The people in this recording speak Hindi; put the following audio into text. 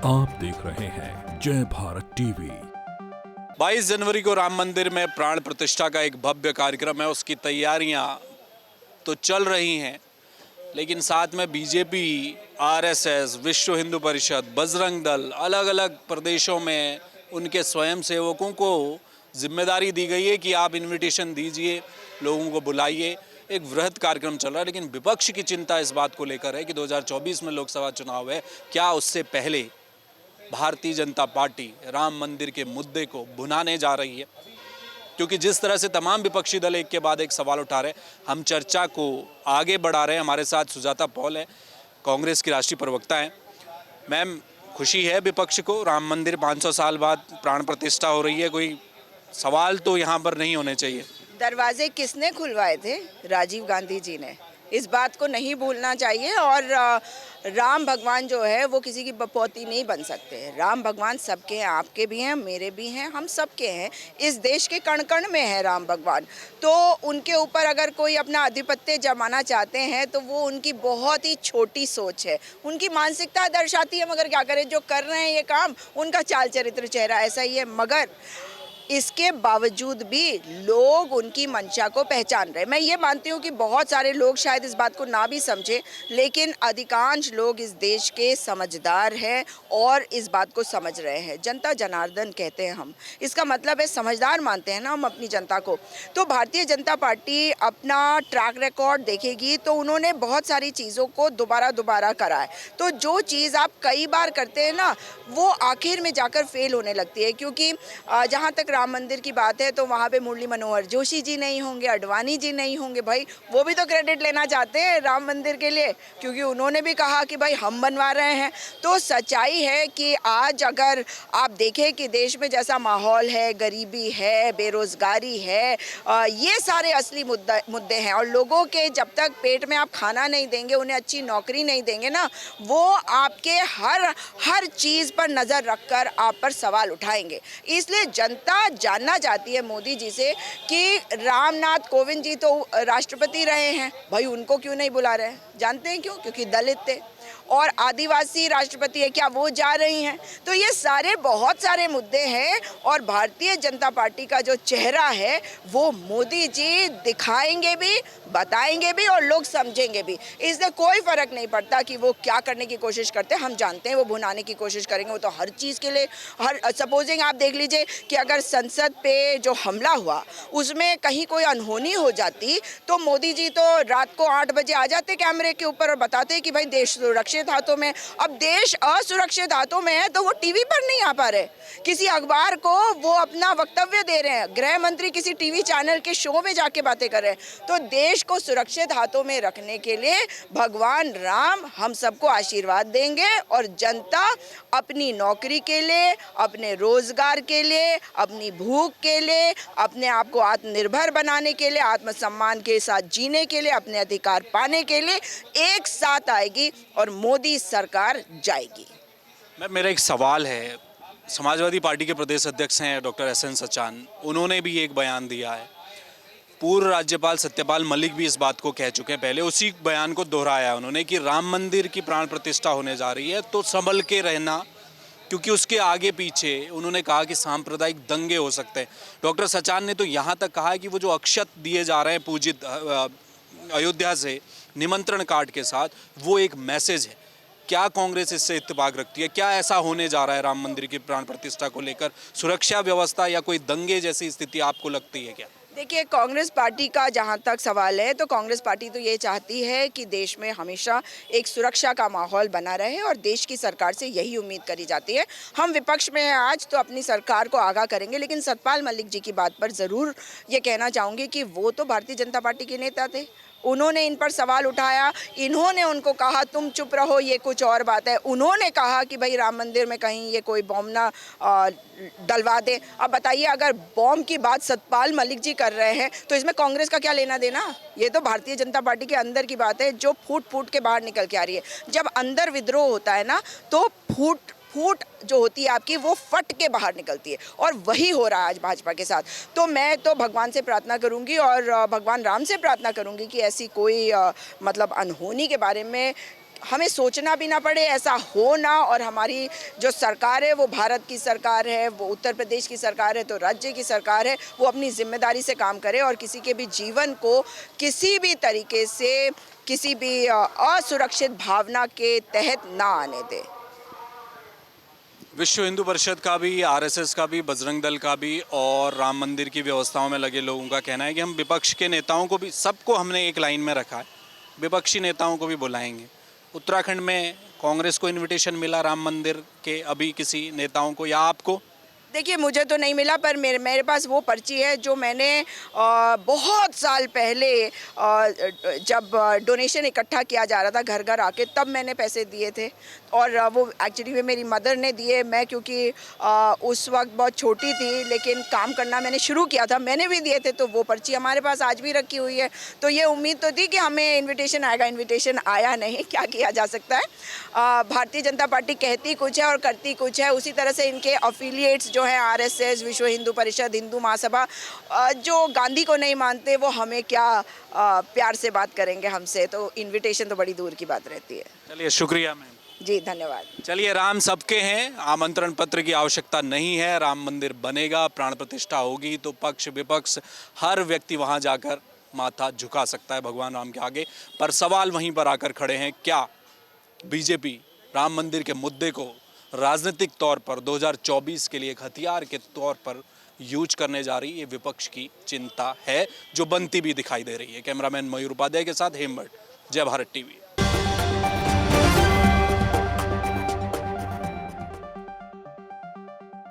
आप देख रहे हैं जय भारत टीवी। 22 जनवरी को राम मंदिर में प्राण प्रतिष्ठा का एक भव्य कार्यक्रम है। उसकी तैयारियां तो चल रही हैं, लेकिन साथ में बीजेपी, आरएसएस, विश्व हिंदू परिषद, बजरंग दल, अलग अलग प्रदेशों में उनके स्वयं सेवकों को जिम्मेदारी दी गई है कि आप इनविटेशन दीजिए, लोगों को बुलाइए। एक वृहद कार्यक्रम चल रहा है, लेकिन विपक्ष की चिंता इस बात को लेकर है कि 2024 में लोकसभा चुनाव है, क्या उससे पहले भारतीय जनता पार्टी राम मंदिर के मुद्दे को भुनाने जा रही है। क्योंकि जिस तरह से तमाम विपक्षी दल एक के बाद एक सवाल उठा रहे हैं, हम चर्चा को आगे बढ़ा रहे हैं। हमारे साथ सुजाता पॉल है, कांग्रेस की राष्ट्रीय प्रवक्ता हैं। मैम, खुशी है विपक्ष को, राम मंदिर 500 साल बाद प्राण प्रतिष्ठा हो रही है, कोई सवाल तो यहाँ पर नहीं होने चाहिए। दरवाजे किसने खुलवाए थे? राजीव गांधी जी ने। इस बात को नहीं भूलना चाहिए। और राम भगवान जो है वो किसी की बपौती नहीं बन सकते। राम भगवान सबके हैं, आपके भी हैं, मेरे भी हैं, हम सबके हैं। इस देश के कण कण में है राम भगवान। तो उनके ऊपर अगर कोई अपना आधिपत्य जमाना चाहते हैं तो वो उनकी बहुत ही छोटी सोच है, उनकी मानसिकता दर्शाती है। मगर क्या करें, जो कर रहे हैं ये काम, उनका चाल चरित्र चेहरा ऐसा ही है। मगर इसके बावजूद भी लोग उनकी मंशा को पहचान रहे हैं। मैं ये मानती हूँ कि बहुत सारे लोग शायद इस बात को ना भी समझें, लेकिन अधिकांश लोग इस देश के समझदार हैं और इस बात को समझ रहे हैं। जनता जनार्दन कहते हैं हम, इसका मतलब है समझदार मानते हैं ना हम अपनी जनता को। तो भारतीय जनता पार्टी अपना ट्रैक रिकॉर्ड देखेगी तो उन्होंने बहुत सारी चीज़ों को दोबारा करा है। तो जो चीज़ आप कई बार करते हैं ना, वो आखिर में जाकर फेल होने लगती है। क्योंकि जहाँ तक राम मंदिर की बात है तो वहाँ पे मुरली मनोहर जोशी जी नहीं होंगे, अडवाणी जी नहीं होंगे। भाई वो भी तो क्रेडिट लेना चाहते हैं राम मंदिर के लिए, क्योंकि उन्होंने भी कहा कि भाई हम बनवा रहे हैं। तो सच्चाई है कि आज अगर आप देखें कि देश में जैसा माहौल है, गरीबी है, बेरोजगारी है, ये सारे असली मुद्दे हैं। और लोगों के जब तक पेट में आप खाना नहीं देंगे, उन्हें अच्छी नौकरी नहीं देंगे ना, वो आपके हर चीज़ पर नज़र रखकर आप पर सवाल उठाएंगे। इसलिए जनता जानना चाहती है मोदी जी से कि रामनाथ कोविंद जी तो राष्ट्रपति रहे हैं, भाई उनको क्यों नहीं बुला रहे हैं? जानते हैं क्यों? क्योंकि दलित थे। और आदिवासी राष्ट्रपति है, क्या वो जा रही हैं? तो ये सारे बहुत सारे मुद्दे हैं और भारतीय जनता पार्टी का जो चेहरा है वो मोदी जी दिखाएंगे भी, बताएंगे भी और लोग समझेंगे भी। इससे कोई फर्क नहीं पड़ता कि वो क्या करने की कोशिश करते हैं। हम जानते हैं वो भुनाने की कोशिश करेंगे। वो तो हर चीज़ के लिए, हर सपोजिंग आप देख लीजिए कि अगर संसद पे जो हमला हुआ उसमें कहीं कोई अनहोनी हो जाती तो मोदी जी तो रात को 8 बजे आ जाते कैमरे के ऊपर और बताते कि भाई देश सुरक्षित हाथों में। अब देश असुरक्षित हाथों में है तो वो टीवी पर नहीं आ पा रहे, किसी अखबार को वो अपना वक्तव्य दे रहे हैं, गृह मंत्री किसी टीवी चैनल के शो में जाके बातें कर रहे हैं। तो देश को सुरक्षित हाथों में रखने के लिए भगवान राम हम सबको आशीर्वाद देंगे और जनता अपनी नौकरी के लिए, अपने रोजगार के लिए, अपनी भूख के लिए, अपने आप को आत्मनिर्भर बनाने के लिए, आत्मसम्मान के साथ जीने के लिए, अपने अधिकार पाने के लिए एक साथ आएगी और मोदी सरकार जाएगी। मेरा एक सवाल है, समाजवादी पार्टी के प्रदेश अध्यक्ष हैं डॉक्टर एस.एन. सचान, उन्होंने भी एक बयान दिया है। पूर्व राज्यपाल सत्यपाल मलिक भी इस बात को कह चुके हैं, पहले उसी बयान को दोहराया उन्होंने कि राम मंदिर की प्राण प्रतिष्ठा होने जा रही है तो संभल के रहना, क्योंकि उसके आगे पीछे उन्होंने कहा कि सांप्रदायिक दंगे हो सकते हैं। डॉक्टर सचान ने तो यहाँ तक कहा कि वो जो अक्षत दिए जा रहे हैं पूजित अयोध्या से निमंत्रण कार्ड के साथ, वो एक मैसेज है। क्या कांग्रेस इससे इत्तेफाक रखती है? क्या ऐसा होने जा रहा है राम मंदिर की प्राण प्रतिष्ठा को लेकर? सुरक्षा व्यवस्था या कोई दंगे जैसी स्थिति आपको लगती है क्या? देखिए, कांग्रेस पार्टी का जहां तक सवाल है तो कांग्रेस पार्टी तो ये चाहती है कि देश में हमेशा एक सुरक्षा का माहौल बना रहे और देश की सरकार से यही उम्मीद करी जाती है। हम विपक्ष में हैं आज तो अपनी सरकार को आगाह करेंगे, लेकिन सतपाल मलिक जी की बात पर ज़रूर ये कहना चाहूँगी कि वो तो भारतीय जनता पार्टी के नेता थे। उन्होंने इन पर सवाल उठाया, इन्होंने उनको कहा तुम चुप रहो, ये कुछ और बात है। उन्होंने कहा कि भाई राम मंदिर में कहीं ये कोई बॉम्ब ना डलवा दे। अब बताइए, अगर बॉम्ब की बात सतपाल मलिक जी कर रहे हैं तो इसमें कांग्रेस का क्या लेना देना? ये तो भारतीय जनता पार्टी के अंदर की बात है जो फूट फूट के बाहर निकल के आ रही है। जब अंदर विद्रोह होता है ना तो फूट जो होती है आपकी, वो फट के बाहर निकलती है और वही हो रहा है आज भाजपा के साथ। तो मैं तो भगवान से प्रार्थना करूंगी और भगवान राम से प्रार्थना करूंगी कि ऐसी कोई मतलब अनहोनी के बारे में हमें सोचना भी ना पड़े, ऐसा हो ना। और हमारी जो सरकार है वो भारत की सरकार है, वो उत्तर प्रदेश की सरकार है, तो राज्य की सरकार है, वो अपनी जिम्मेदारी से काम करे और किसी के भी जीवन को किसी भी तरीके से किसी भी असुरक्षित भावना के तहत ना आने दे। विश्व हिंदू परिषद का भी, आरएसएस का भी, बजरंग दल का भी और राम मंदिर की व्यवस्थाओं में लगे लोगों का कहना है कि हम विपक्ष के नेताओं को भी, सबको हमने एक लाइन में रखा है, विपक्षी नेताओं को भी बुलाएंगे। उत्तराखंड में कांग्रेस को इनविटेशन मिला राम मंदिर के अभी किसी नेताओं को या आपको? देखिए, मुझे तो नहीं मिला, पर मेरे पास वो पर्ची है जो मैंने बहुत साल पहले जब डोनेशन इकट्ठा किया जा रहा था घर घर आके, तब मैंने पैसे दिए थे। और वो एक्चुअली मेरी मदर ने दिए। मैं क्योंकि उस वक्त बहुत छोटी थी, लेकिन काम करना मैंने शुरू किया था, मैंने भी दिए थे। तो वो पर्ची हमारे पास आज भी रखी हुई है। तो ये उम्मीद तो थी कि हमें इन्विटेशन आएगा, इन्विटेशन आया नहीं। क्या किया जा सकता है, भारतीय जनता पार्टी कहती कुछ है और करती कुछ है। उसी तरह से इनके अफिलिएट्स जो है, आरएसएस, विश्व हिंदू परिषद, हिंदू महासभा, जो गांधी को नहीं मानते वो हमें क्या प्यार से बात करेंगे हमसे। तो इनविटेशन तो बड़ी दूर की बात रहती है। चलिए, शुक्रिया मैम। जी, धन्यवाद। चलिए, राम सबके हैं, आमंत्रण पत्र की आवश्यकता नहीं है। राम मंदिर बनेगा, प्राण प्रतिष्ठा होगी तो पक्ष विपक्ष हर व्यक्ति वहां जाकर माथा झुका सकता है भगवान राम के आगे। पर सवाल वहीं पर आकर खड़े हैं, क्या बीजेपी राम मंदिर के मुद्दे को राजनीतिक तौर पर 2024 के लिए एक हथियार के तौर पर यूज करने जा रही है? ये विपक्ष की चिंता है जो बनती भी दिखाई दे रही है। कैमरामैन मयूर उपाध्याय के साथ हेमवट, जय भारत टीवी।